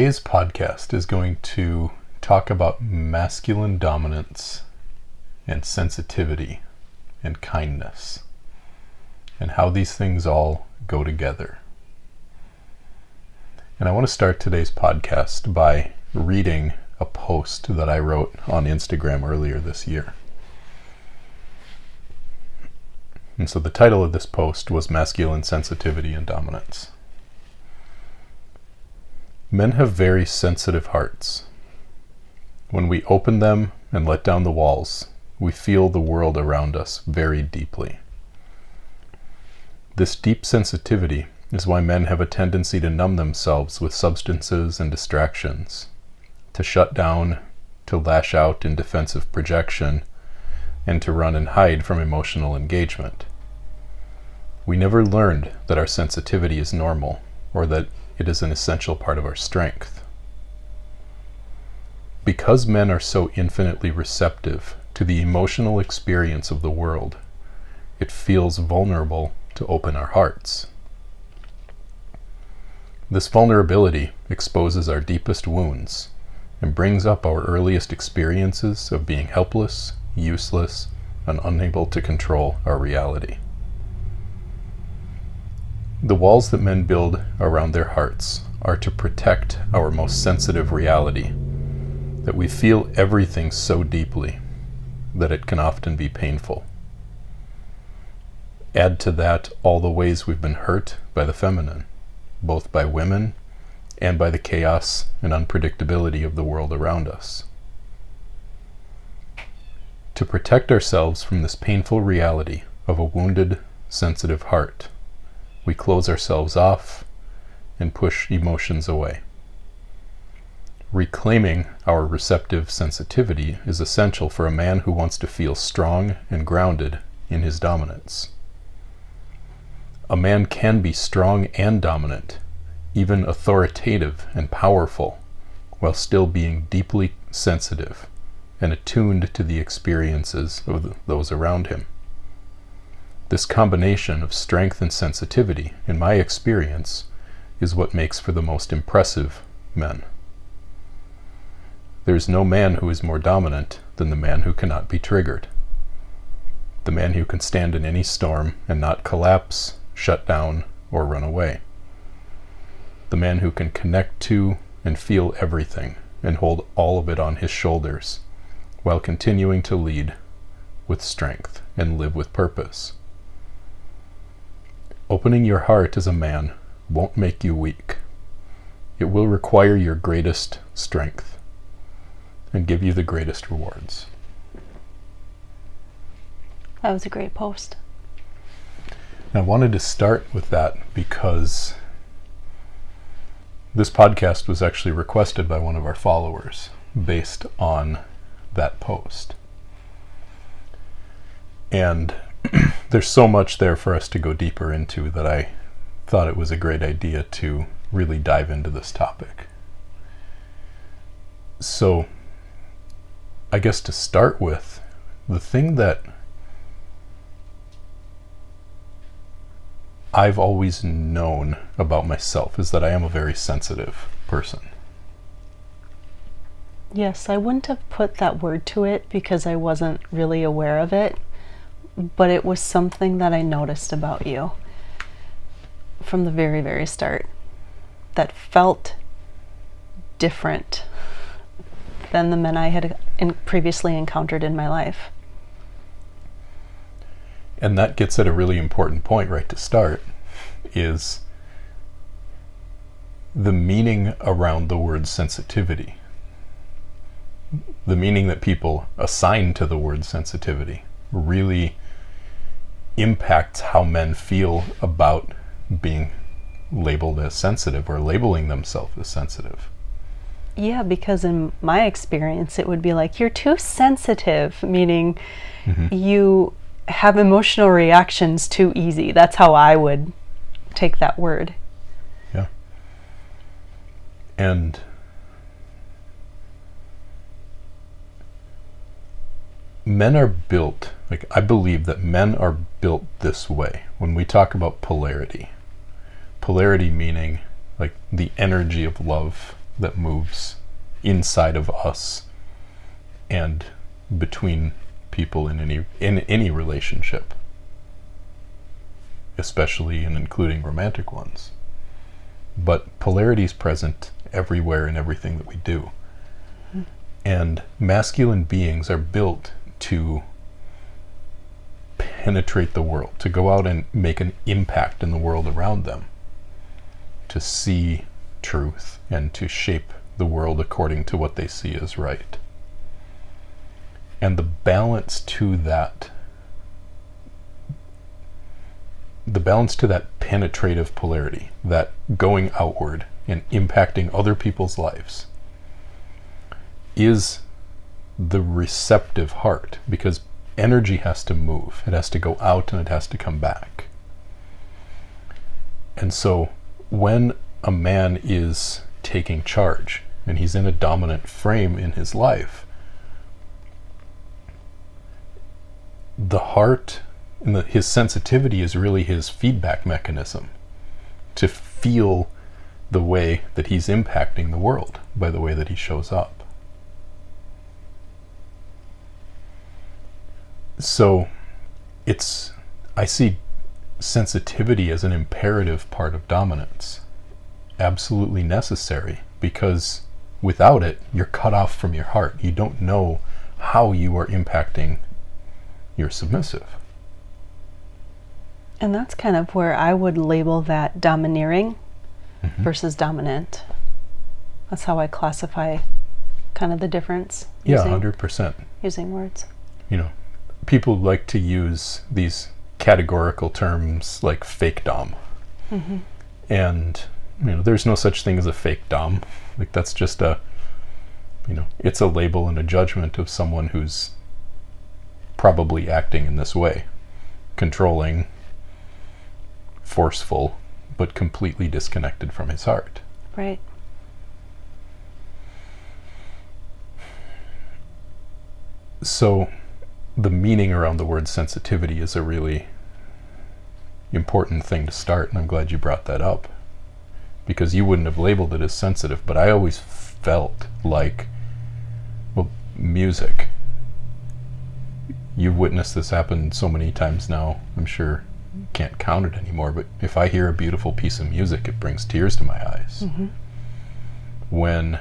Today's podcast is going to talk about masculine dominance and sensitivity and kindness and how these things all go together. And I want to start today's podcast by reading a post that I wrote on Instagram earlier this year. And so the title of this post was Masculine Sensitivity and Dominance. Men have very sensitive hearts. When we open them and let down the walls, we feel the world around us very deeply. This deep sensitivity is why men have a tendency to numb themselves with substances and distractions, to shut down, to lash out in defensive projection, and to run and hide from emotional engagement. We never learned that our sensitivity is normal, or that it is an essential part of our strength. Because men are so infinitely receptive to the emotional experience of the world, it feels vulnerable to open our hearts. This vulnerability exposes our deepest wounds and brings up our earliest experiences of being helpless, useless, and unable to control our reality. The walls that men build around their hearts are to protect our most sensitive reality, that we feel everything so deeply that it can often be painful. Add to that all the ways we've been hurt by the feminine, both by women and by the chaos and unpredictability of the world around us. To protect ourselves from this painful reality of a wounded, sensitive heart, we close ourselves off and push emotions away. Reclaiming our receptive sensitivity is essential for a man who wants to feel strong and grounded in his dominance. A man can be strong and dominant, even authoritative and powerful, while still being deeply sensitive and attuned to the experiences of those around him. This combination of strength and sensitivity, in my experience, is what makes for the most impressive men. There is no man who is more dominant than the man who cannot be triggered. The man who can stand in any storm and not collapse, shut down, or run away. The man who can connect to and feel everything and hold all of it on his shoulders while continuing to lead with strength and live with purpose. Opening your heart as a man won't make you weak. It will require your greatest strength and give you the greatest rewards. That was a great post. I wanted to start with that because this podcast was actually requested by one of our followers based on that post. And there's so much there for us to go deeper into that I thought it was a great idea to really dive into this topic. So, I guess to start with, the thing that I've always known about myself is that I am a very sensitive person. Yes, I wouldn't have put that word to it because I wasn't really aware of it, but it was something that I noticed about you from the very, very start that felt different than the men I had previously encountered in my life. And that gets at a really important point right to start, is the meaning around the word sensitivity. The meaning that people assign to the word sensitivity really impacts how men feel about being labeled as sensitive or labeling themselves as sensitive. Yeah, because in my experience, it would be like, you're too sensitive, meaning you have emotional reactions too easy. That's how I would take that word. Yeah. And men are built, I believe that men are built this way. When we talk about polarity meaning like the energy of love that moves inside of us and between people in any relationship, especially and including romantic ones. But polarity is present everywhere in everything that we do. Mm-hmm. And masculine beings are built to penetrate the world, to go out and make an impact in the world around them, to see truth and to shape the world according to what they see as right. And the balance to that penetrative polarity, that going outward and impacting other people's lives, is the receptive heart, because energy has to move. It has to go out and it has to come back. And so when a man is taking charge and he's in a dominant frame in his life, the heart and his sensitivity is really his feedback mechanism to feel the way that he's impacting the world by the way that he shows up. So I see sensitivity as an imperative part of dominance, absolutely necessary, because without it, you're cut off from your heart. You don't know how you are impacting your submissive. And that's kind of where I would label that domineering versus dominant. That's how I classify kind of the difference. Yeah, 100%. Using words. You know, people like to use these categorical terms like fake dom. Mm-hmm. And, you know, there's no such thing as a fake dom. Like, that's just it's a label and a judgment of someone who's probably acting in this way. Controlling, forceful, but completely disconnected from his heart. Right. So the meaning around the word sensitivity is a really important thing to start, and I'm glad you brought that up, because you wouldn't have labeled it as sensitive, but I always felt like, well, music. You've witnessed this happen so many times now, I'm sure you can't count it anymore, but if I hear a beautiful piece of music, it brings tears to my eyes. Mm-hmm. When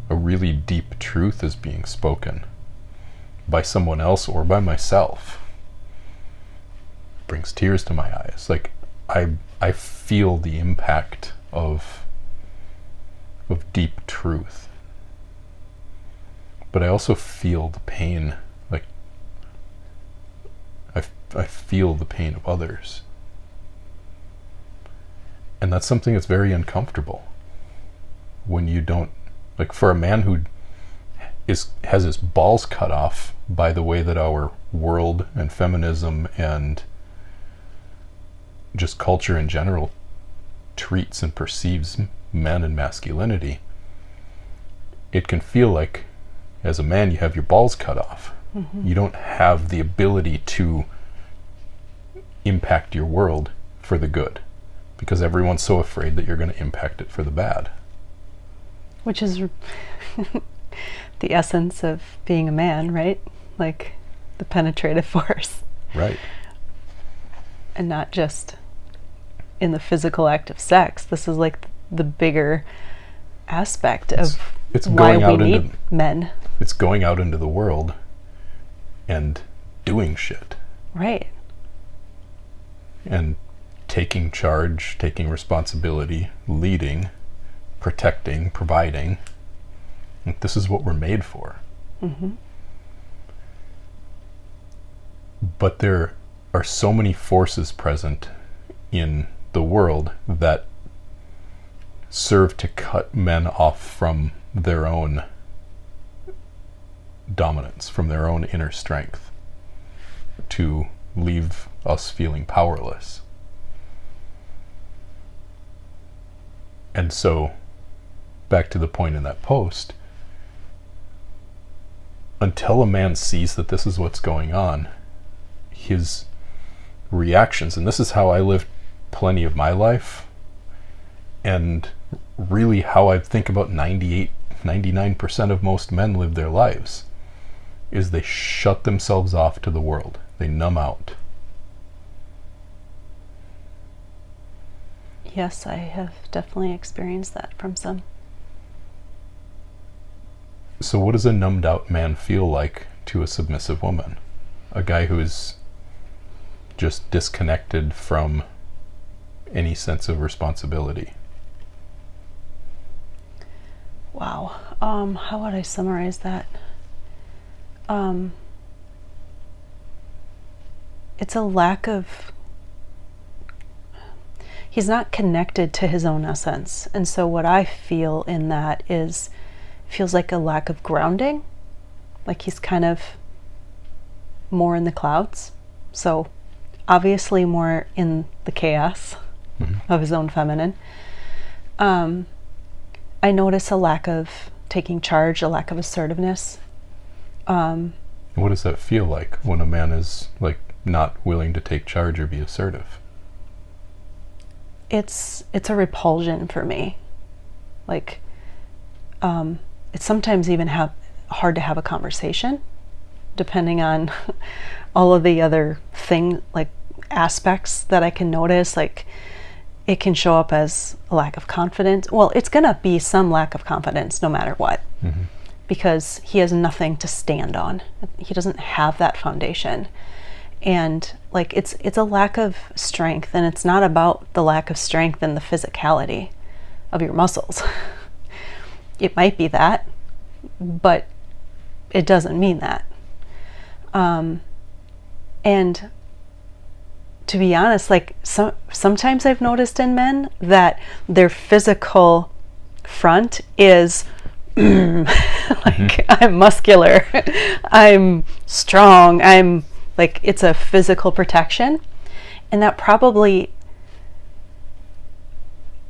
a really deep truth is being spoken by someone else or by myself, it brings tears to my eyes. Like, I feel the impact of deep truth, but I also feel the pain. Like, I feel the pain of others, and that's something that's very uncomfortable when you don't, like, for a man who has his balls cut off by the way that our world and feminism and just culture in general treats and perceives men and masculinity, it can feel like, as a man, you have your balls cut off. Mm-hmm. You don't have the ability to impact your world for the good, because everyone's so afraid that you're going to impact it for the bad. Which is the essence of being a man, right? Like, the penetrative force. Right. And not just in the physical act of sex. This is like the bigger aspect of why we need men. It's going out into the world and doing shit. Right. And taking charge, taking responsibility, leading, protecting, providing. Like, this is what we're made for. Mm-hmm. But there are so many forces present in the world that serve to cut men off from their own dominance, from their own inner strength, to leave us feeling powerless. And so, back to the point in that post, until a man sees that this is what's going on, his reactions, and this is how I lived plenty of my life, and really how I think about 99% of most men live their lives, is they shut themselves off to the world. They numb out. Yes, I have definitely experienced that from some. So what does a numbed out man feel like to a submissive woman? A guy who is just disconnected from any sense of responsibility. Wow. How would I summarize that? It's a lack of... He's not connected to his own essence. And so what I feel in that is, feels like a lack of grounding. Like he's kind of more in the clouds. So obviously more in the chaos of his own feminine. I notice a lack of taking charge, a lack of assertiveness. What does that feel like when a man is like not willing to take charge or be assertive? It's a repulsion for me. Like, it's sometimes even hard to have a conversation, depending on all of the other like aspects that I can notice. Like, it can show up as a lack of confidence. Well, it's gonna be some lack of confidence no matter what, because he has nothing to stand on. He doesn't have that foundation. And like it's a lack of strength, and it's not about the lack of strength and the physicality of your muscles. It might be that, but it doesn't mean that. And to be honest, like sometimes I've noticed in men that their physical front is like I'm muscular, I'm strong, I'm like, it's a physical protection. And that probably,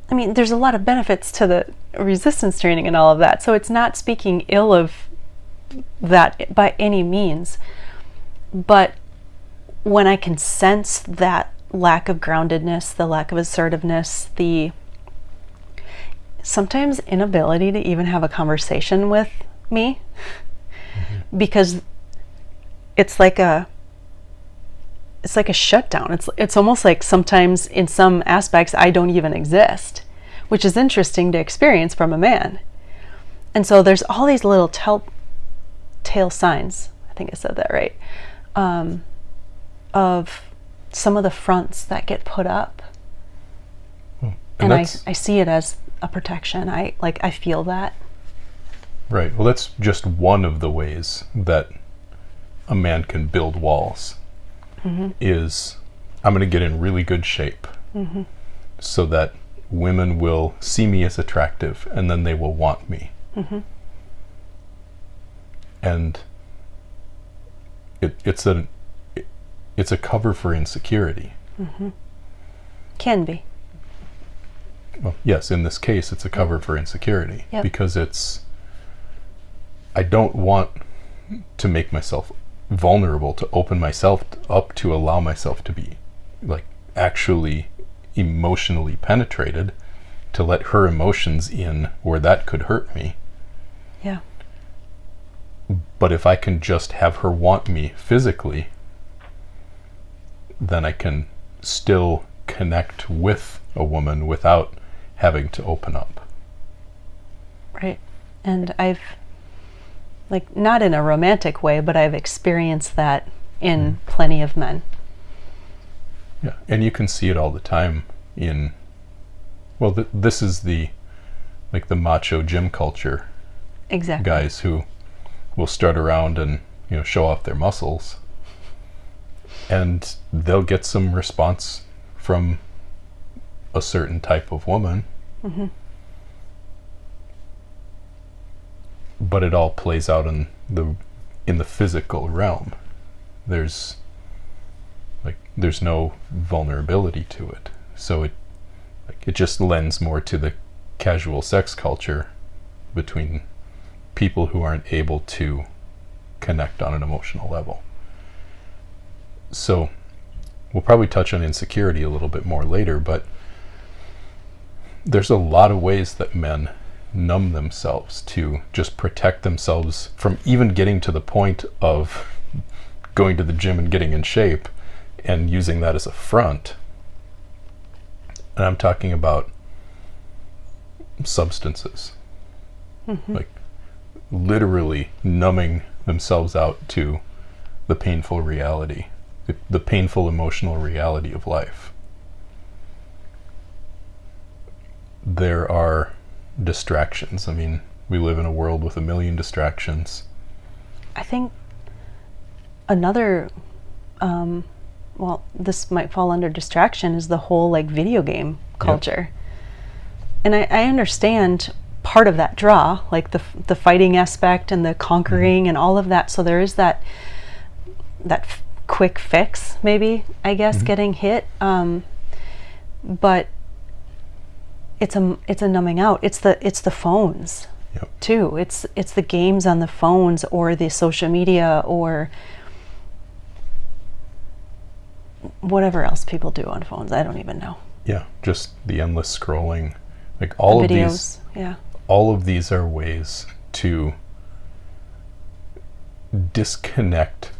I mean, there's a lot of benefits to the resistance training and all of that. So it's not speaking ill of that by any means. But when I can sense that lack of groundedness, the lack of assertiveness, the sometimes inability to even have a conversation with me, because it's like a shutdown. It's almost like sometimes in some aspects I don't even exist, which is interesting to experience from a man. And so there's all these little telltale signs, I think I said that right, of some of the fronts that get put up. And I see it as a protection. I feel that. Right. Well, that's just one of the ways that a man can build walls. Is I'm going to get in really good shape so that women will see me as attractive, and then they will want me. And it's a cover for insecurity. Can be. Well, yes, in this case, it's a cover for insecurity, because I don't want to make myself vulnerable, to open myself up, to allow myself to be like actually emotionally penetrated, to let her emotions in where that could hurt me. Yeah. But if I can just have her want me physically, then I can still connect with a woman without having to open up. Right. And I've, like, not in a romantic way, but I've experienced that in plenty of men. Yeah, and you can see it all the time in, well, this is the macho gym culture. Exactly. Guys who will strut around and, show off their muscles, and they'll get some response from a certain type of woman. But it all plays out in the physical realm. There's no vulnerability to it. So it just lends more to the casual sex culture between people who aren't able to connect on an emotional level. So we'll probably touch on insecurity a little bit more later, but there's a lot of ways that men numb themselves to just protect themselves from even getting to the point of going to the gym and getting in shape and using that as a front. And I'm talking about substances. Like literally numbing themselves out to the painful reality, the painful emotional reality of life. There are distractions. I mean, we live in a world with a million distractions. I think another, well, this might fall under distraction, is the whole like video game culture. Yep. And I understand part of that draw, like the fighting aspect and the conquering and all of that. So there is that quick fix, maybe, I guess, getting hit. But it's a numbing out. It's the phones too. It's the games on the phones or the social media or whatever else people do on phones. I don't even know. Yeah, just the endless scrolling. Like all the videos, of these, all of these are ways to disconnect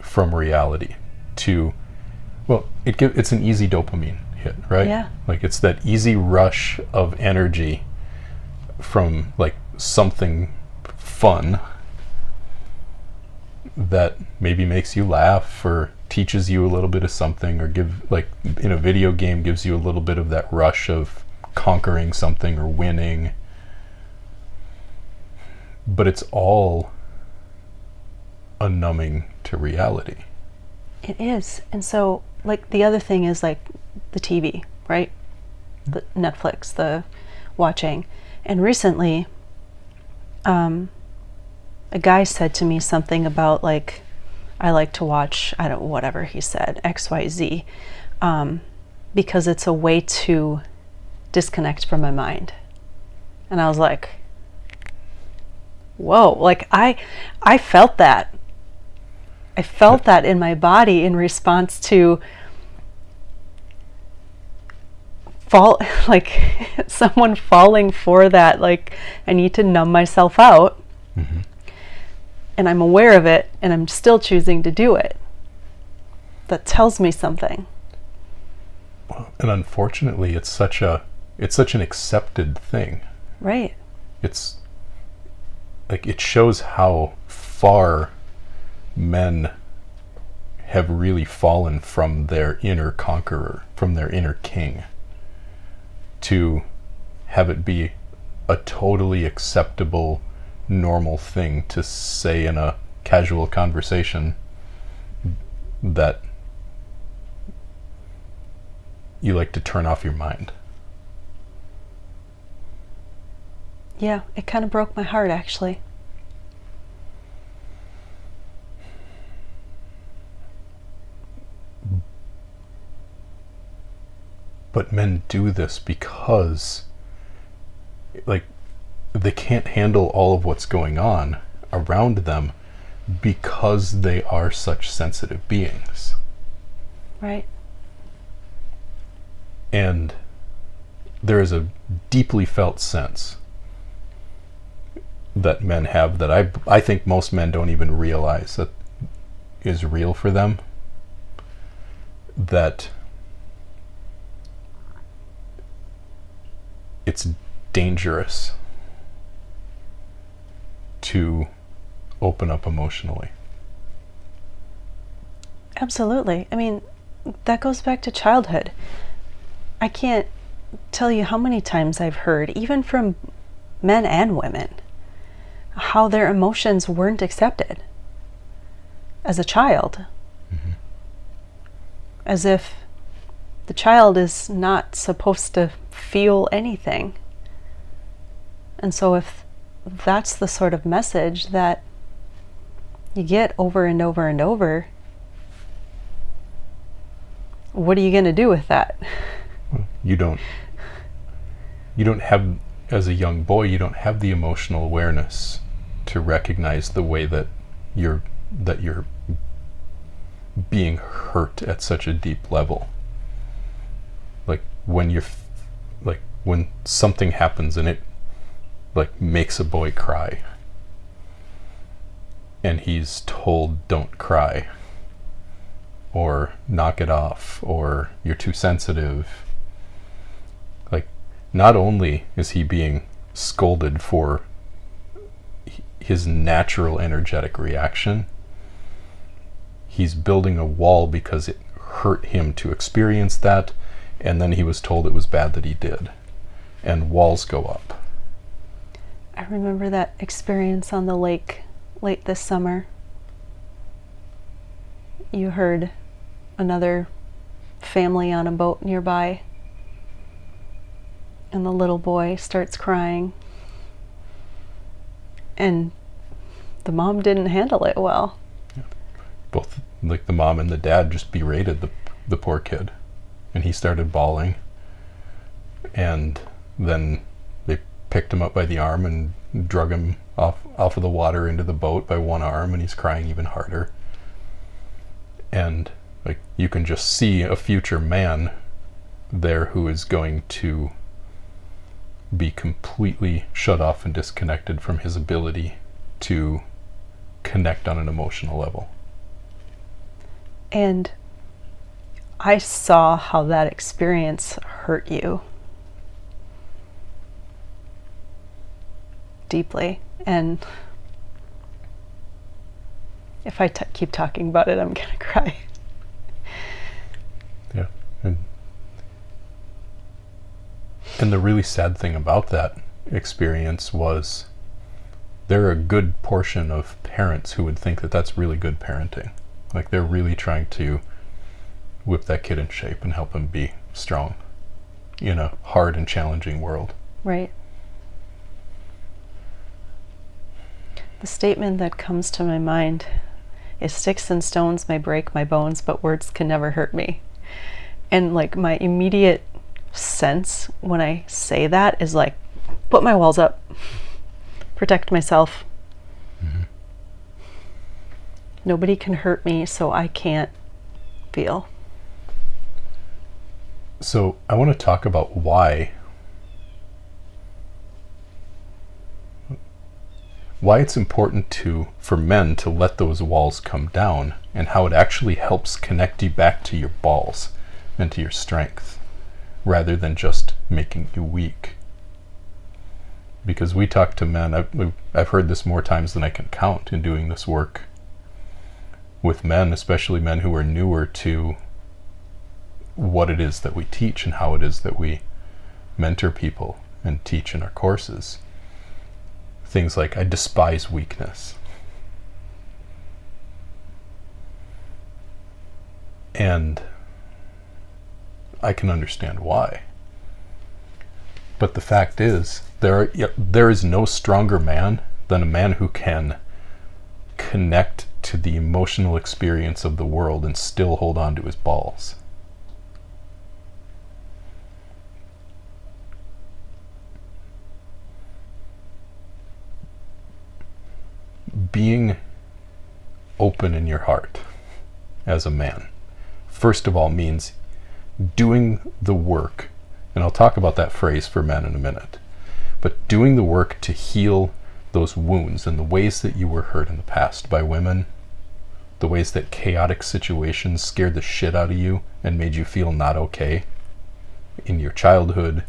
from reality. It's an easy dopamine hit, right? Yeah. Like it's that easy rush of energy from like something fun that maybe makes you laugh or teaches you a little bit of something, or like in a video game gives you a little bit of that rush of conquering something or winning. But it's all a numbing to reality. It is. And so like the other thing is like the TV, right? The Netflix, the watching. And recently a guy said to me something about like, I like to watch, whatever he said, XYZ, because it's a way to disconnect from my mind. And I was like, whoa, like I felt that. I felt that in my body in response to like someone falling for that, like I need to numb myself out. And I'm aware of it and I'm still choosing to do it. That tells me something. And unfortunately, it's such an accepted thing. Right. It's like it shows how far men have really fallen from their inner conqueror, from their inner king, to have it be a totally acceptable, normal thing to say in a casual conversation that you like to turn off your mind. Yeah, it kind of broke my heart, actually. But men do this because, like, they can't handle all of what's going on around them because they are such sensitive beings. Right. And there is a deeply felt sense that men have that I think most men don't even realize that is real for them, that it's dangerous to open up emotionally. Absolutely. I mean, that goes back to childhood. I can't tell you how many times I've heard, even from men and women, how their emotions weren't accepted as a child. As if the child is not supposed to feel anything. And so if that's the sort of message that you get over and over and over, what are you going to do with that? You don't have, as a young boy, you don't have the emotional awareness to recognize the way that you're being hurt at such a deep level. Like when you're like when something happens and it like makes a boy cry, and he's told don't cry, or knock it off, or you're too sensitive, like not only is he being scolded for his natural energetic reaction, he's building a wall because it hurt him to experience that, and then he was told it was bad that he did, and walls go up. I remember that experience on the lake late this summer. You heard another family on a boat nearby, and the little boy starts crying, and the mom didn't handle it well. Yeah. Both like the mom and the dad just berated the poor kid, and he started bawling, and then they picked him up by the arm and drug him off of the water into the boat by one arm, and he's crying even harder. And like you can just see a future man there who is going to be completely shut off and disconnected from his ability to connect on an emotional level. And I saw how that experience hurt you deeply. And if I keep talking about it, I'm gonna cry. Yeah. And the really sad thing about that experience was there are a good portion of parents who would think that that's really good parenting. Like they're really trying to whip that kid in shape and help him be strong in a hard and challenging world. Right. The statement that comes to my mind is, sticks and stones may break my bones, but words can never hurt me. And like my immediate sense when I say that is like, put my walls up, protect myself. Mm-hmm. Nobody can hurt me, so I can't feel. So I want to talk about why it's important for men to let those walls come down, and how it actually helps connect you back to your balls and to your strength, rather than just making you weak. Because we talk to men, I've heard this more times than I can count in doing this work with men, especially men who are newer to what it is that we teach and how it is that we mentor people and teach in our courses. Things like, I despise weakness. And I can understand why. But the fact is, there is no stronger man than a man who can connect to the emotional experience of the world and still hold on to his balls. Being open in your heart as a man, first of all, means doing the work, and I'll talk about that phrase for men in a minute, but doing the work to heal those wounds and the ways that you were hurt in the past by women, the ways that chaotic situations scared the shit out of you and made you feel not okay in your childhood,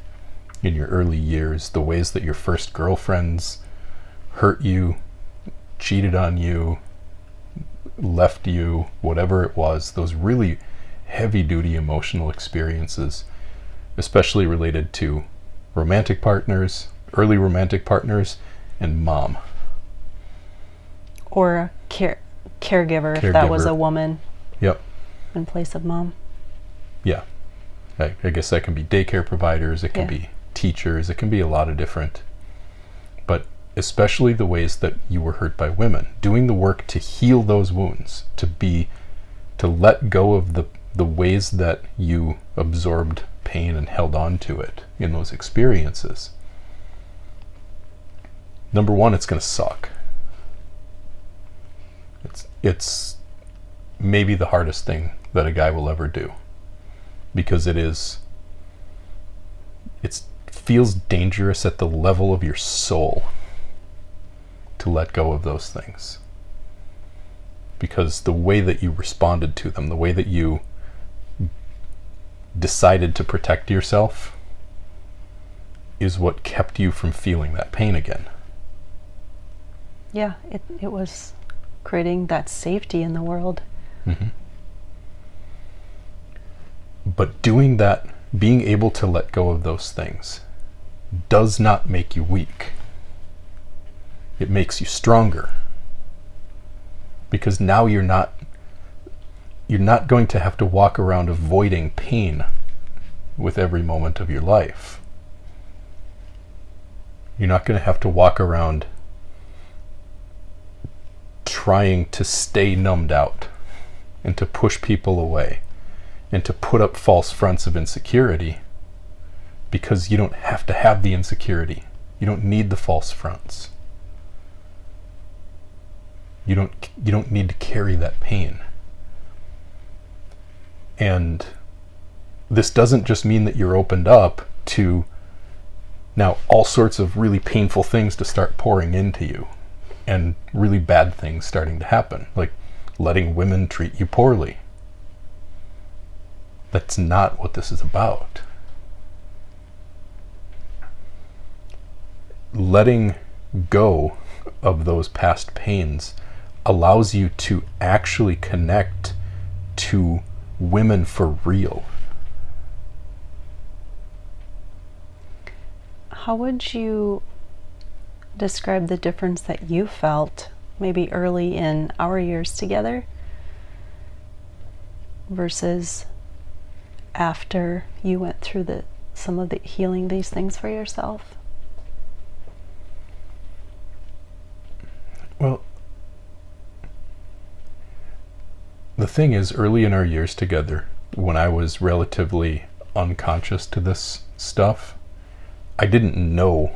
in your early years, the ways that your first girlfriends hurt you, cheated on you, left you, whatever it was, those really heavy-duty emotional experiences, especially related to romantic partners, early romantic partners, and mom. Or a caregiver, if that was a woman. Yep. In place of mom. Yeah. I guess that can be daycare providers, it can be teachers, it can be a lot of different, but especially the ways that you were hurt by women, doing the work to heal those wounds, to let go of the ways that you absorbed pain and held on to it in those experiences. Number one, it's going to suck. It's maybe the hardest thing that a guy will ever do, because it's feels dangerous at the level of your soul to let go of those things. Because the way that you responded to them, the way that you decided to protect yourself, is what kept you from feeling that pain again. Yeah, it was creating that safety in the world. Mm-hmm. But doing that, being able to let go of those things, does not make you weak. It makes you stronger. Because now you're not going to have to walk around avoiding pain with every moment of your life. You're not going to have to walk around trying to stay numbed out and to push people away and to put up false fronts of insecurity, because you don't have to have the insecurity. You don't need the false fronts. You don't need to carry that pain. And this doesn't just mean that you're opened up to now all sorts of really painful things to start pouring into you, and really bad things starting to happen, like letting women treat you poorly. That's not what this is about. Letting go of those past pains allows you to actually connect to women for real. How would you describe the difference that you felt maybe early in our years together versus after you went through some of the healing these things for yourself? Well, the thing is, early in our years together, when I was relatively unconscious to this stuff, I didn't know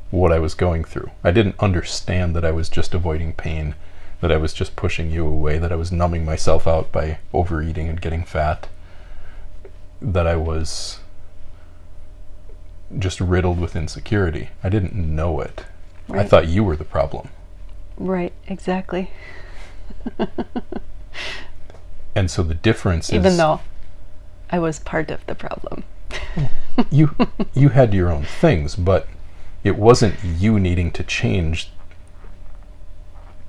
what I was going through. I didn't understand that I was just avoiding pain, that I was just pushing you away, that I was numbing myself out by overeating and getting fat, that I was just riddled with insecurity. I didn't know it. Right. I thought you were the problem. Right, exactly. And so the difference is... Even though I was part of the problem. you had your own things, but it wasn't you needing to change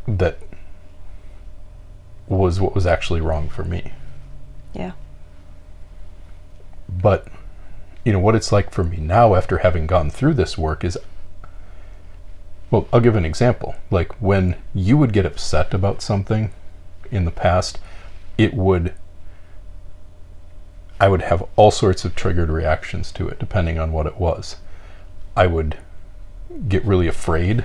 that was what was actually wrong for me. Yeah. But, what it's like for me now after having gone through this work is, well, I'll give an example. Like when you would get upset about something in the past, I would have all sorts of triggered reactions to it, depending on what it was. I would get really afraid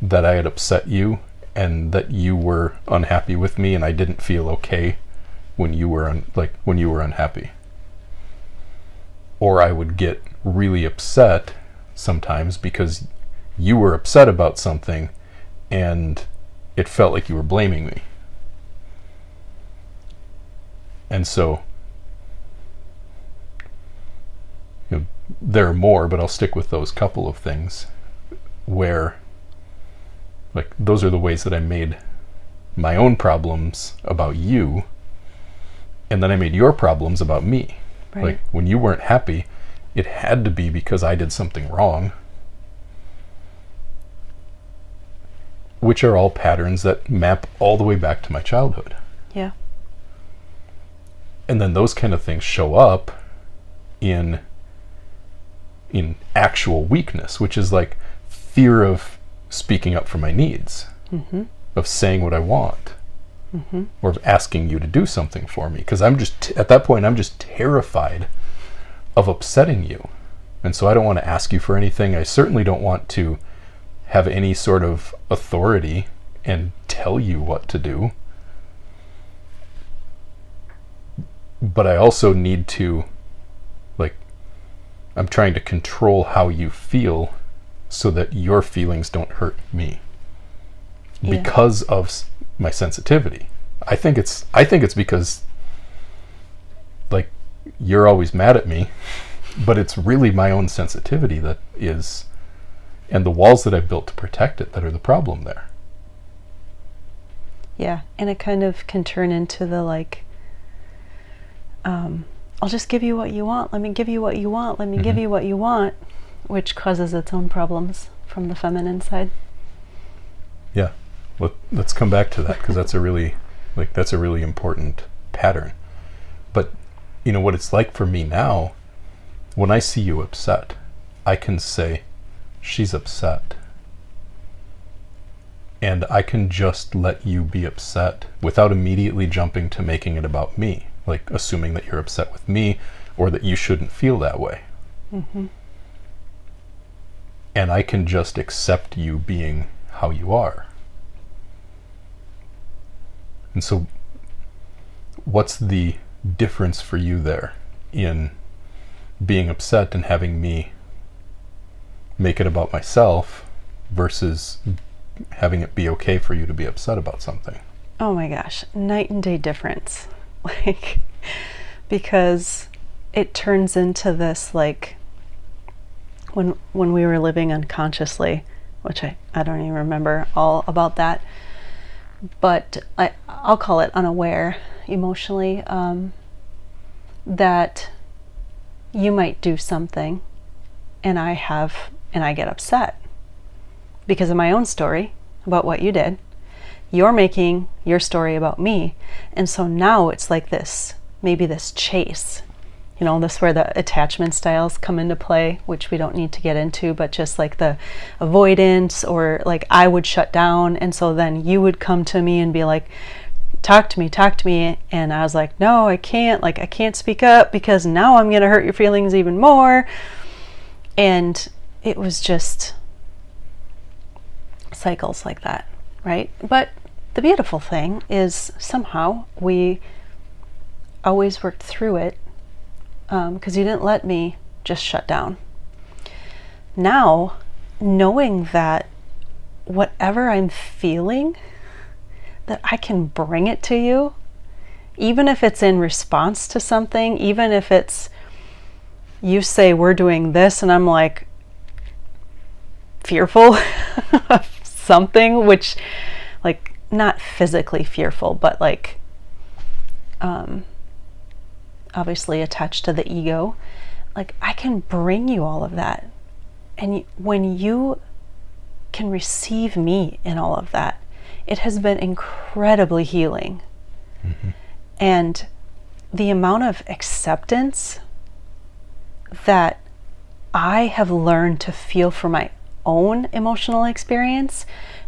that I had upset you and that you were unhappy with me, and I didn't feel okay when you were unhappy. Or I would get really upset sometimes because you were upset about something and it felt like you were blaming me. And so, there are more, but I'll stick with those couple of things where, like, those are the ways that I made my own problems about you, and then I made your problems about me. Right. Like, when you weren't happy, it had to be because I did something wrong, which are all patterns that map all the way back to my childhood. Yeah. And then those kind of things show up in actual weakness, which is like fear of speaking up for my needs, mm-hmm. of saying what I want, mm-hmm. or of asking you to do something for me. Because at that point, I'm just terrified of upsetting you. And so I don't want to ask you for anything. I certainly don't want to have any sort of authority and tell you what to do. But I also need to, I'm trying to control how you feel so that your feelings don't hurt me because of my sensitivity. I think it's because, you're always mad at me But it's really my own sensitivity that is, and the walls that I've built to protect it, that are the problem there. Yeah, and it kind of can turn into the like, I'll just give you what you want. Let me give you what you want. Let me give you what you want, which causes its own problems from the feminine side. Yeah, let's come back to that, because that's a really important pattern. But you know what it's like for me now, when I see you upset, I can say, she's upset. And I can just let you be upset without immediately jumping to making it about me, like assuming that you're upset with me or that you shouldn't feel that way. Mm-hmm. And I can just accept you being how you are. And so what's the difference for you there in being upset and having me make it about myself versus having it be okay for you to be upset about something? Oh my gosh, night and day difference. Like, because it turns into this, like, when we were living unconsciously, which I don't even remember all about that, but I'll call it unaware emotionally, that you might do something and I get upset because of my own story about what you did. You're making your story about me. And so now it's like this, maybe this chase, you know, this where the attachment styles come into play, which we don't need to get into, but just like the avoidance, or like I would shut down. And so then you would come to me and be like, talk to me. And I was like, no, I can't speak up because now I'm going to hurt your feelings even more. And it was just cycles like that, right? But the beautiful thing is somehow we always worked through it, because you didn't let me just shut down. Now, knowing that whatever I'm feeling, that I can bring it to you, even if it's in response to something, even if it's you say we're doing this and I'm like fearful of something, which, like, not physically fearful, but like obviously attached to the ego, like I can bring you all of that. And when you can receive me in all of that, it has been incredibly healing. Mm-hmm. And the amount of acceptance that I have learned to feel for my own emotional experience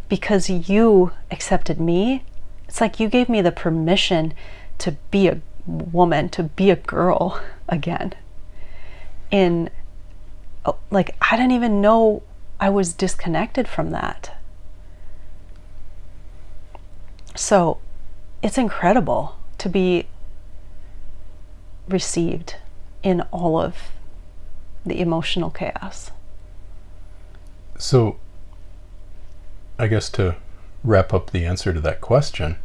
because you accepted me, it's like you gave me the permission to be a woman, to be a girl again. And like, I didn't even know I was disconnected from that. So it's incredible to be received in all of the emotional chaos. So I guess to wrap up the answer to that question,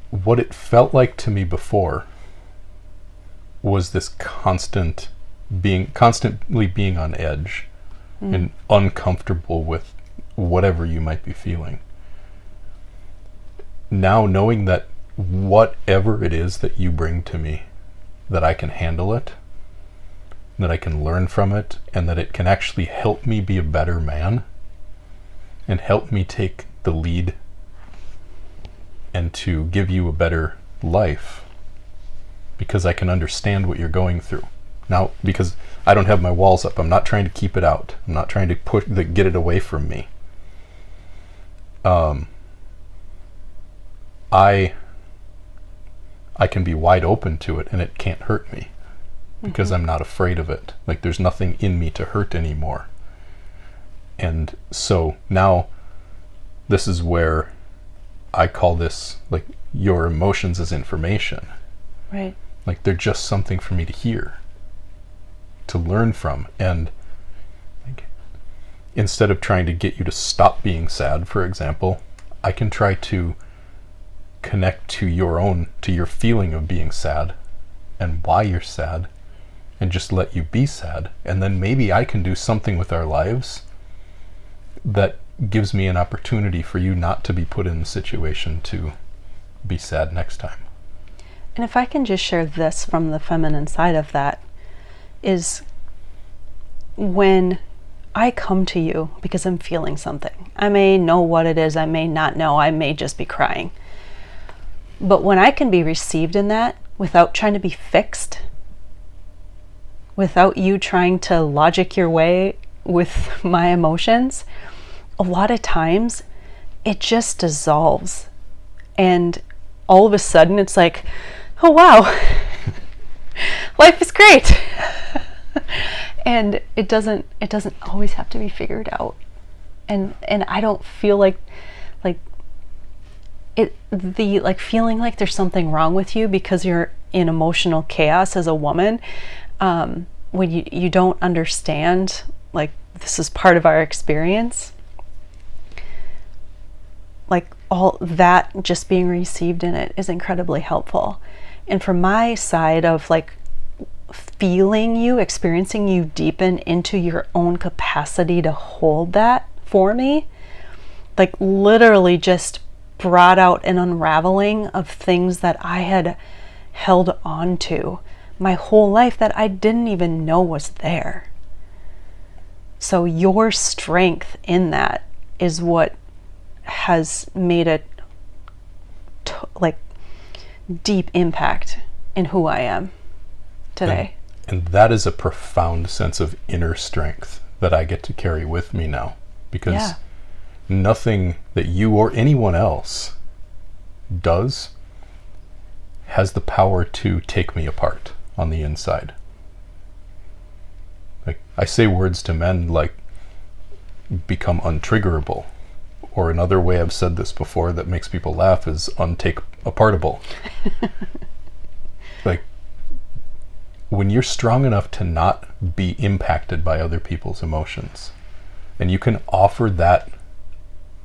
what it felt like to me before was this constantly being on edge and uncomfortable with whatever you might be feeling. Now, knowing that whatever it is that you bring to me, that I can handle it, that I can learn from it, and that it can actually help me be a better man and help me take the lead and to give you a better life, because I can understand what you're going through. Now, because I don't have my walls up, I'm not trying to keep it out. I'm not trying to get it away from me. I can be wide open to it and it can't hurt me because I'm not afraid of it. Like, there's nothing in me to hurt anymore. And so now this is where I call this, like, your emotions as information. Right. Like, they're just something for me to hear, to learn from. And like, instead of trying to get you to stop being sad, for example, I can try to connect to your feeling of being sad and why you're sad, and just let you be sad. And then maybe I can do something with our lives that gives me an opportunity for you not to be put in the situation to be sad next time. And if I can just share this from the feminine side of that, is when I come to you because I'm feeling something. I may know what it is, I may not know, I may just be crying. But when I can be received in that without trying to be fixed, without you trying to logic your way with my emotions, a lot of times it just dissolves. And all of a sudden it's like, oh wow, life is great. And it doesn't always have to be figured out. And I don't feel like feeling like there's something wrong with you because you're in emotional chaos as a woman, when you don't understand, like, this is part of our experience. Like, all that just being received in it is incredibly helpful. And from my side of like feeling you, experiencing you deepen into your own capacity to hold that for me, like literally just brought out an unraveling of things that I had held on to my whole life that I didn't even know was there. So your strength in that is what has made a like deep impact in who I am today. And that is a profound sense of inner strength that I get to carry with me now, because nothing that you or anyone else does has the power to take me apart on the inside. Like, I say words to men like become untriggerable, or another way I've said this before that makes people laugh is untake apartable. Like, when you're strong enough to not be impacted by other people's emotions, and you can offer that,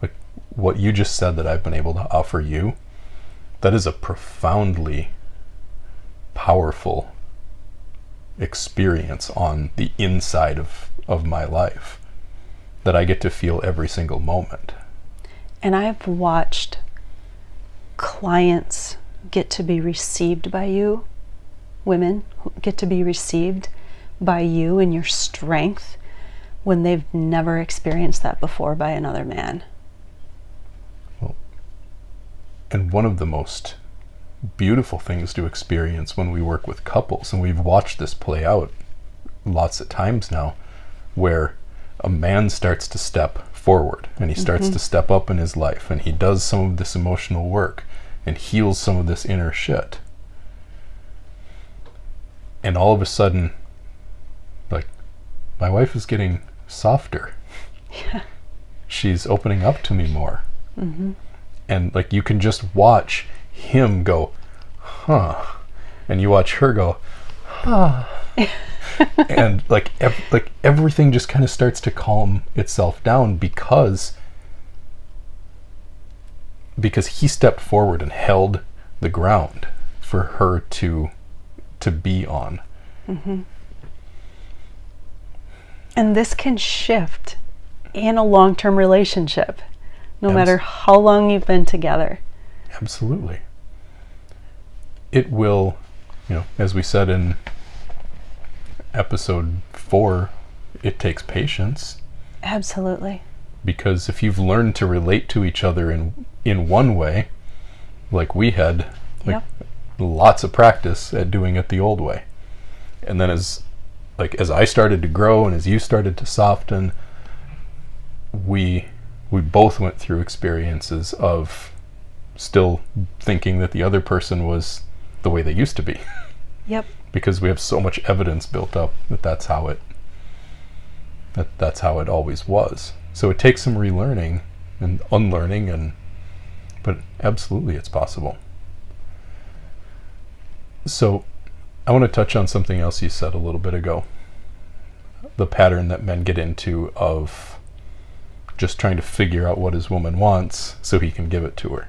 like what you just said that I've been able to offer you, that is a profoundly powerful experience on the inside of my life that I get to feel every single moment. And I've watched clients get to be received by you, women get to be received by you and your strength when they've never experienced that before by another man. Well, and one of the most beautiful things to experience when we work with couples, and we've watched this play out lots of times now, where a man starts to step forward and he starts to step up in his life and he does some of this emotional work and heals some of this inner shit. And all of a sudden, like, my wife is getting softer. Yeah. She's opening up to me more. And like, you can just watch him go, huh, and you watch her go, huh. And like everything just kind of starts to calm itself down because he stepped forward and held the ground for her to be on. And this can shift in a long-term relationship, no matter how long you've been together. Absolutely. It will, as we said in episode 4, it takes patience. Absolutely. Because if you've learned to relate to each other in one way, like we had, like lots of practice at doing it the old way. And then as I started to grow and as you started to soften, we both went through experiences of still thinking that the other person was the way they used to be. Yep. Because we have so much evidence built up that that's how it always was. So it takes some relearning and unlearning, but absolutely it's possible. So I want to touch on something else you said a little bit ago. The pattern that men get into of just trying to figure out what his woman wants so he can give it to her.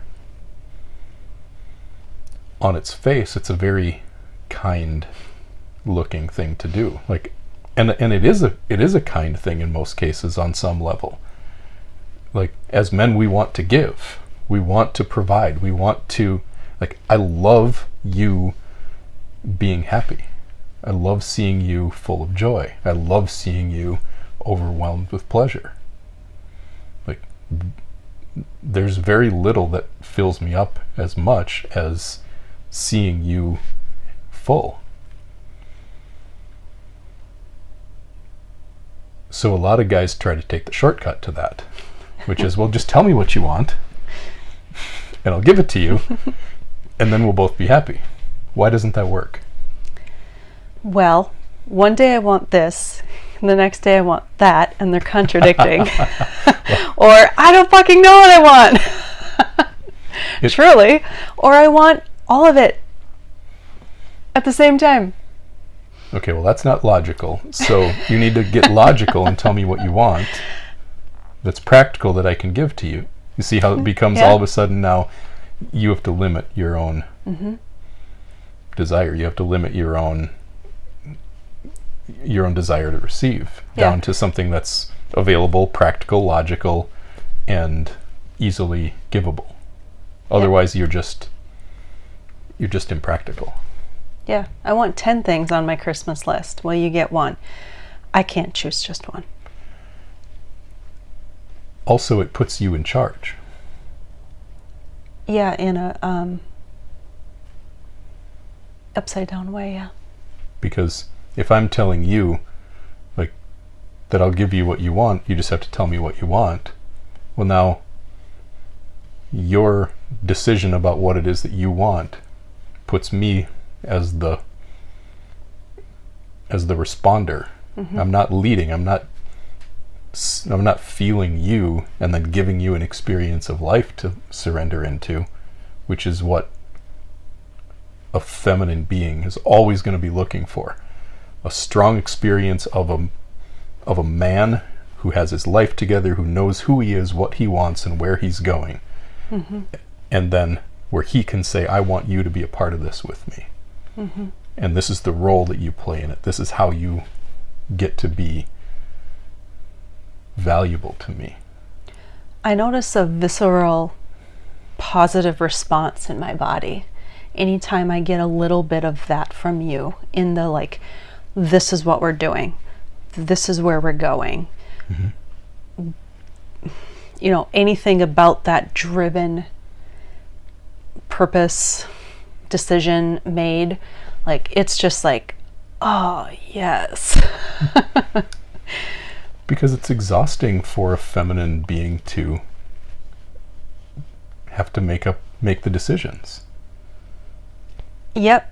On its face, it's a very kind looking thing to do. Like, and it is a kind thing in most cases on some level. Like, as men, we want to give, we want to provide, we want to, like, I love you being happy. I love seeing you full of joy. I love seeing you overwhelmed with pleasure. Like, there's very little that fills me up as much as seeing you full. So a lot of guys try to take the shortcut to that, which is, well, just tell me what you want and I'll give it to you and then we'll both be happy. Why doesn't that work? Well, one day I want this, and the next day I want that, and they're contradicting. Or I don't fucking know what I want. Truly. Or I want all of it at the same time. Okay, well, that's not logical. So you need to get logical and tell me what you want that's practical that I can give to you. You see how it becomes all of a sudden now you have to limit your own desire. You have to limit your own desire to receive down to something that's available, practical, logical, and easily givable. Otherwise, you're just impractical. Yeah, I want 10 things on my Christmas list. Well, you get one. I can't choose just one. Also, it puts you in charge. Yeah, in a upside down way, yeah. Because if I'm telling you, like, that I'll give you what you want, you just have to tell me what you want. Well, now, your decision about what it is that you want puts me as the responder. I'm not leading. I'm not feeling you and then giving you an experience of life to surrender into, which is what a feminine being is always going to be looking for. A strong experience of a man who has his life together, who knows who he is, what he wants, and where he's going. And then where he can say, I want you to be a part of this with me. And this is the role that you play in it. This is how you get to be valuable to me. I notice a visceral positive response in my body anytime I get a little bit of that from you, in the like, this is what we're doing, this is where we're going. You know, anything about that driven purpose, decision made, like, it's just like, oh yes. Because it's exhausting for a feminine being to have to make the decisions. Yep.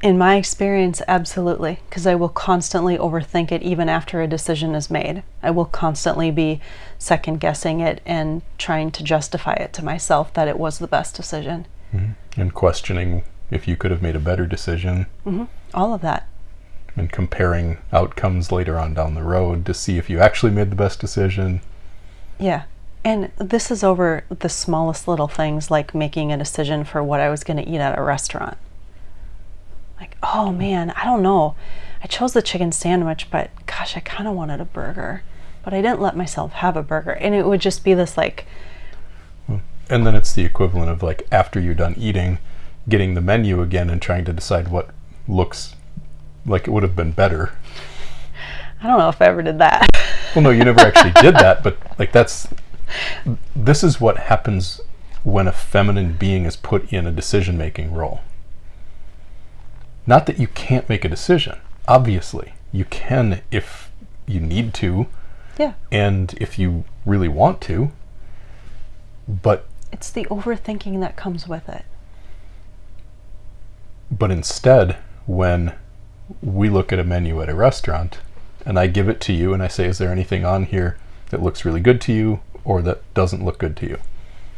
In my experience, absolutely. Because I will constantly overthink it even after a decision is made. I will constantly be second guessing it and trying to justify it to myself that it was the best decision. And questioning if you could have made a better decision. All of that. And comparing outcomes later on down the road to see if you actually made the best decision. Yeah. And this is over the smallest little things, like making a decision for what I was going to eat at a restaurant. Like, oh man, I don't know. I chose the chicken sandwich, but gosh, I kind of wanted a burger. But I didn't let myself have a burger. And it would just be this like... And then it's the equivalent of, like, after you're done eating, getting the menu again and trying to decide what looks like it would have been better. I don't know if I ever did that. Well, no, you never actually did that, but like this is what happens when a feminine being is put in a decision-making role. Not that you can't make a decision. Obviously, you can if you need to. Yeah. And if you really want to. But it's the overthinking that comes with it. But instead, when we look at a menu at a restaurant and I give it to you and I say, is there anything on here that looks really good to you or that doesn't look good to you?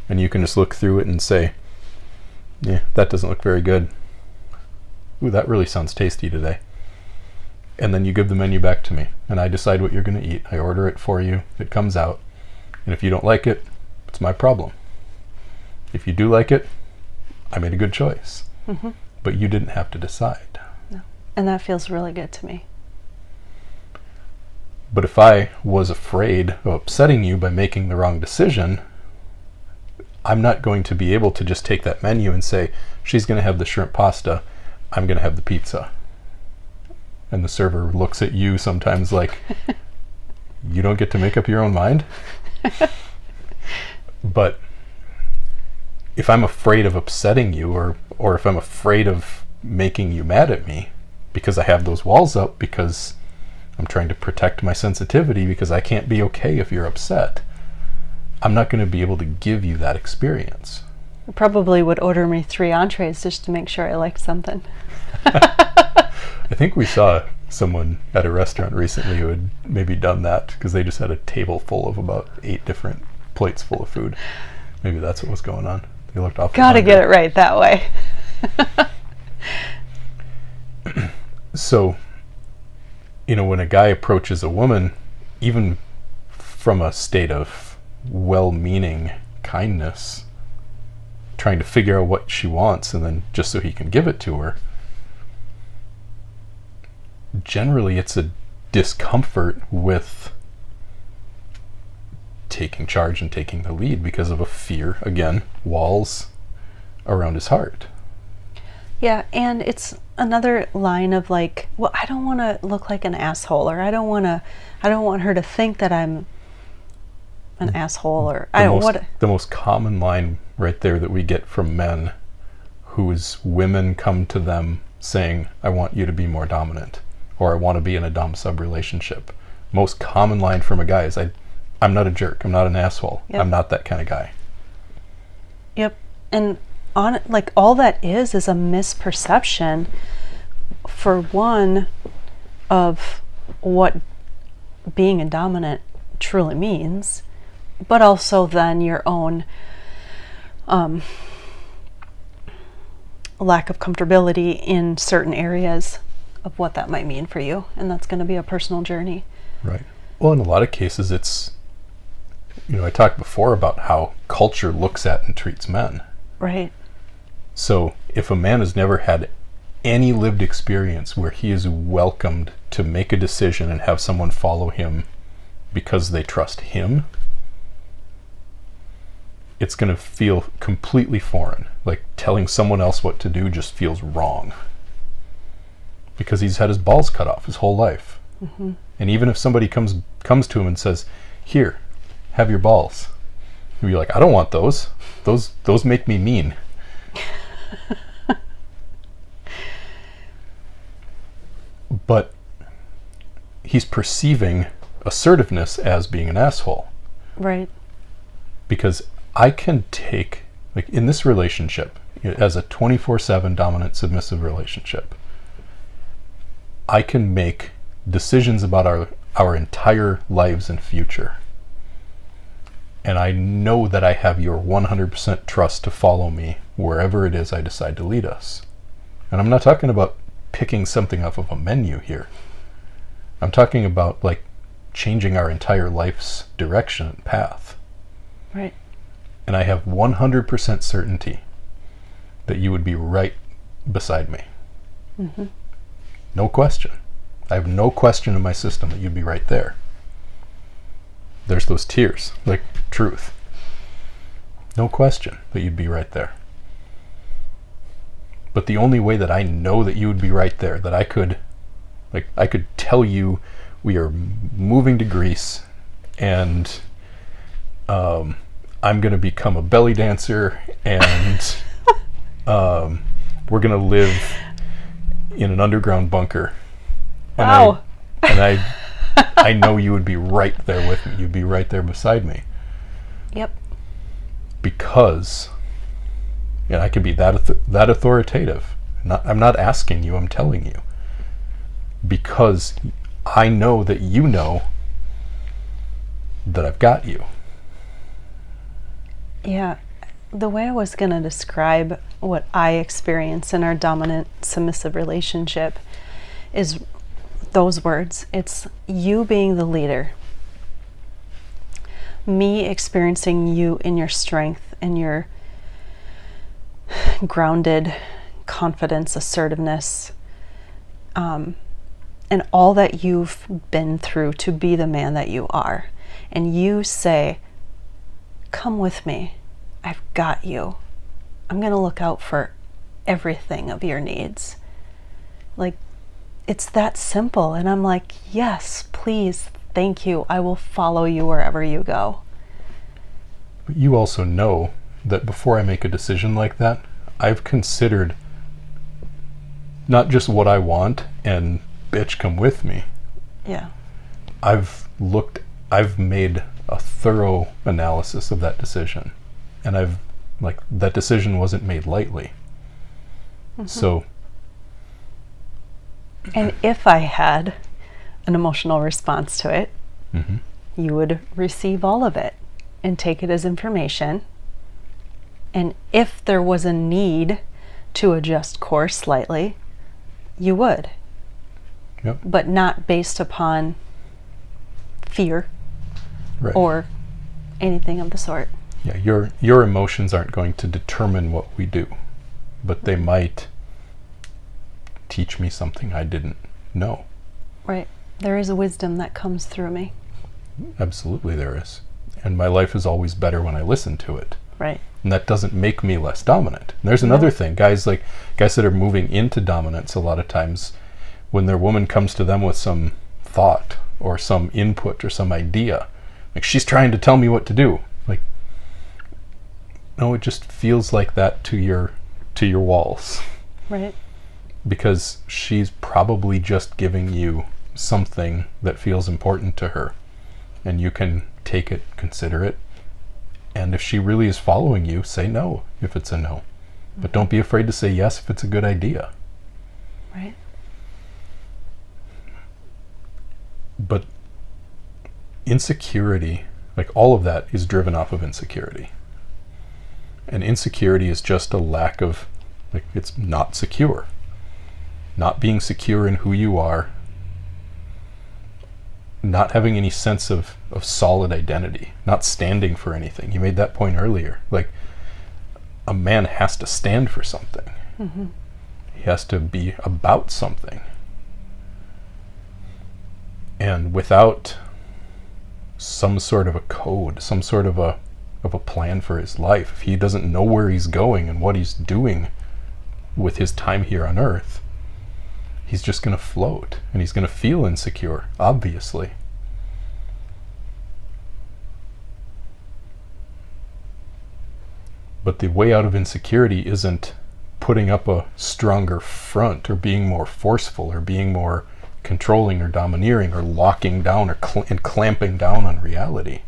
And you can just look through it and say, yeah, that doesn't look very good. Ooh, that really sounds tasty today. And then you give the menu back to me and I decide what you're going to eat. I order it for you. It comes out. And if you don't like it, it's my problem. If you do like it, I made a good choice. But you didn't have to decide. No. And that feels really good to me. But if I was afraid of upsetting you by making the wrong decision, I'm not going to be able to just take that menu and say, she's going to have the shrimp pasta, I'm going to have the pizza. And the server looks at you sometimes like, you don't get to make up your own mind? But if I'm afraid of upsetting you, or if I'm afraid of making you mad at me, because I have those walls up, because I'm trying to protect my sensitivity, because I can't be okay if you're upset, I'm not going to be able to give you that experience. I probably would order me 3 entrees just to make sure I liked something. I think we saw someone at a restaurant recently who had maybe done that, because they just had a table full of about 8 different plates full of food. Maybe that's what was going on. They looked awful. Gotta get it right that way. So, when a guy approaches a woman, even from a state of well-meaning kindness, trying to figure out what she wants, and then just so he can give it to her, generally it's a discomfort with taking charge and taking the lead because of a fear, again, walls around his heart. Yeah, and it's another line of like, well, I don't want to look like an asshole, or I don't want her to think that I'm an asshole, or the most common line right there that we get from men whose women come to them saying, I want you to be more dominant, or I want to be in a dom-sub relationship. Most common line from a guy is, I'm not a jerk, I'm not an asshole, Yep. I'm not that kind of guy. Yep. And all that is a misperception, for one, of what being a dominant truly means, but also then your own lack of comfortability in certain areas of what that might mean for you, and that's going to be a personal journey. Right. Well, in a lot of cases, it's, I talked before about how culture looks at and treats men. Right. So if a man has never had any lived experience where he is welcomed to make a decision and have someone follow him because they trust him, it's going to feel completely foreign. Like telling someone else what to do just feels wrong, because he's had his balls cut off his whole life. Mm-hmm. And even if somebody comes to him and says, here, have your balls, he'll be like, I don't want those. Those make me mean. But he's perceiving assertiveness as being an asshole. Right. Because I can take, like in this relationship, as a 24/7 dominant submissive relationship, I can make decisions about our entire lives and future. And I know that I have your 100% trust to follow me wherever it is I decide to lead us. And I'm not talking about picking something off of a menu here. I'm talking about like changing our entire life's direction and path. Right. And I have 100% certainty that you would be right beside me. Mm-hmm. No question. I have no question in my system that you'd be right there. There's those tears, like truth. No question that you'd be right there. But the only way that I know that you would be right there, that I could tell you we are moving to Greece and I'm going to become a belly dancer and we're going to live in an underground bunker. Wow. And I know you would be right there with me. You'd be right there beside me. Yep. Because, and I can be that authoritative. I'm not asking you, I'm telling you. Because I know that you know that I've got you. Yeah. The way I was going to describe what I experience in our dominant submissive relationship is those words. It's you being the leader, me experiencing you in your strength and your grounded confidence, assertiveness, and all that you've been through to be the man that you are, and you say, come with me, I've got you, I'm going to look out for everything of your needs. Like, it's that simple. And I'm like, yes, please, thank you, I will follow you wherever you go. But you also know that before I make a decision like that, I've considered not just what I want and bitch, come with me. Yeah. I've made a thorough analysis of that decision. And that decision wasn't made lightly. Mm-hmm. So. And if I had an emotional response to it, mm-hmm. you would receive all of it and take it as information. And if there was a need to adjust course slightly, you would. Yep. But not based upon fear, right, or anything of the sort. Yeah, your emotions aren't going to determine what we do, but they might teach me something I didn't know. Right. There is a wisdom that comes through me. Absolutely there is. And my life is always better when I listen to it. Right. And that doesn't make me less dominant. And there's another thing. Guys that are moving into dominance, a lot of times when their woman comes to them with some thought or some input or some idea, like, she's trying to tell me what to do. Like, no, it just feels like that to your walls. Right. Because she's probably just giving you something that feels important to her. And you can take it, consider it. And if she really is following you, say no if it's a no. Mm-hmm. But don't be afraid to say yes if it's a good idea. Right. But insecurity, like, all of that is driven off of insecurity. And insecurity is just a lack of, like, it's not secure. Not being secure in who you are. Not having any sense of solid identity. Not standing for anything. You made that point earlier. Like, a man has to stand for something. Mm-hmm. He has to be about something. And without some sort of a code, some sort of a plan for his life, if he doesn't know where he's going and what he's doing with his time here on earth, he's just going to float, and he's going to feel insecure, obviously. But the way out of insecurity isn't putting up a stronger front or being more forceful or being more controlling or domineering or locking down or and clamping down on reality.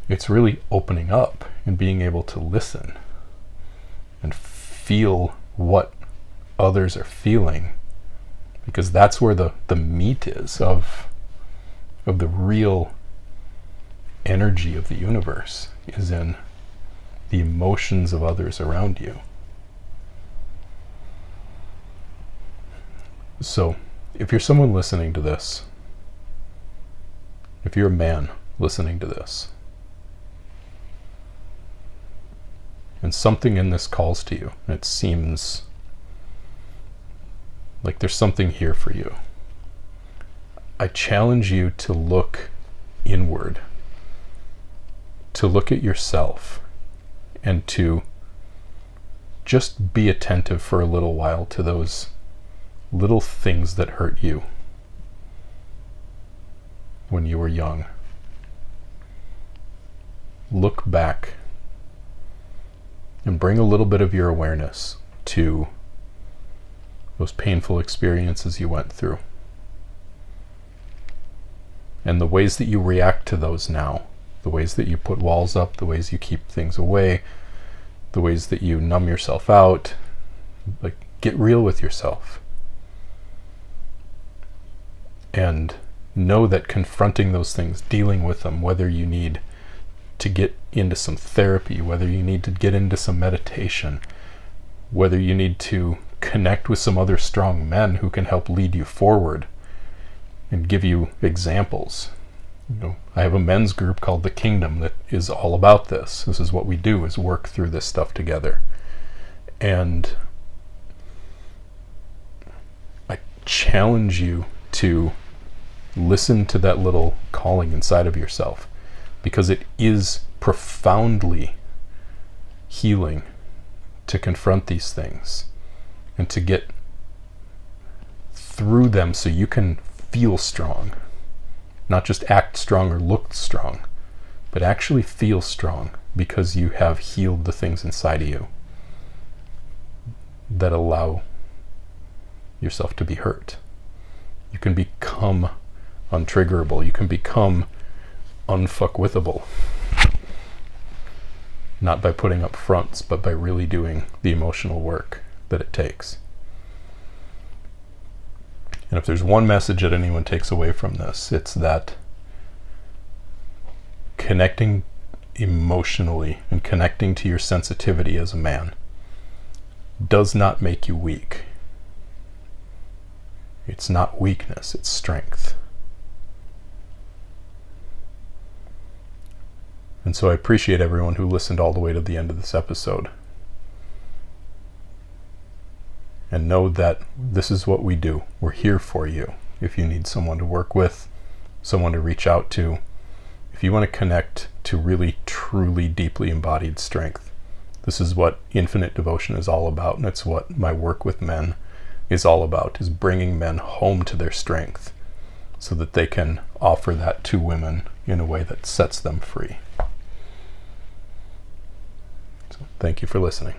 It's really opening up and being able to listen and feel what others are feeling, because that's where the meat is of the real energy of the universe, is in the emotions of others around you. So, if you're someone listening to this, if you're a man listening to this, and something in this calls to you, and it seems like there's something here for you, I challenge you to look inward, to look at yourself, and to just be attentive for a little while to those little things that hurt you when you were young. Look back and bring a little bit of your awareness to those painful experiences you went through, and the ways that you react to those now, the ways that you put walls up, the ways you keep things away, the ways that you numb yourself out. Like, get real with yourself. And know that confronting those things, dealing with them, whether you need to get into some therapy, whether you need to get into some meditation, whether you need to connect with some other strong men who can help lead you forward and give you examples. You know, I have a men's group called The Kingdom that is all about this. This is what we do, is work through this stuff together. And I challenge you to listen to that little calling inside of yourself, because it is profoundly healing to confront these things and to get through them so you can feel strong. Not just act strong or look strong, but actually feel strong, because you have healed the things inside of you that allow yourself to be hurt. You can become untriggerable. You can become unfuckwithable. Not by putting up fronts, but by really doing the emotional work that it takes. And if there's one message that anyone takes away from this, it's that connecting emotionally and connecting to your sensitivity as a man does not make you weak. It's not weakness, it's strength. And so I appreciate everyone who listened all the way to the end of this episode. And know that this is what we do. We're here for you. If you need someone to work with, someone to reach out to, if you want to connect to really, truly, deeply embodied strength, this is what infinite devotion is all about. And it's what my work with men is all about, is bringing men home to their strength so that they can offer that to women in a way that sets them free. So, thank you for listening.